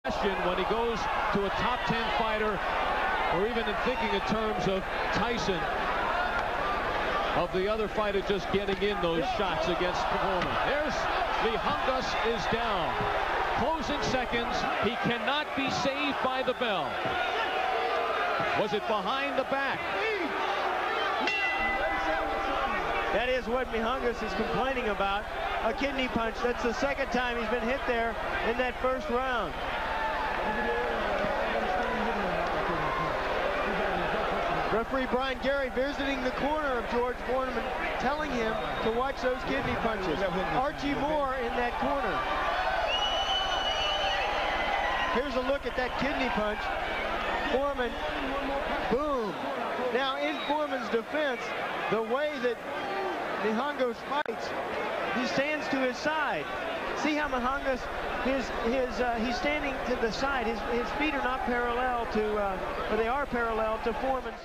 When he goes to a top 10 fighter, or even in thinking in terms of Tyson, of the other fighter just getting in those shots against Formen. There's Mihangos is down. Closing seconds. He cannot be saved by the bell. Was it behind the back? That is what Mihangos is complaining about, a kidney punch. That's the second time he's been hit there in that first round. Referee Brian Gary visiting the corner of Džordž Formen, telling him to watch those kidney punches. Archie Moore in that corner. Here's a look at that kidney punch. Formen, boom. Now in Formen's defense, the way that Mihangos fights, he stands to his side. See how Mihangos, he's standing to the side. His feet are not parallel to, or they are parallel to Formen's.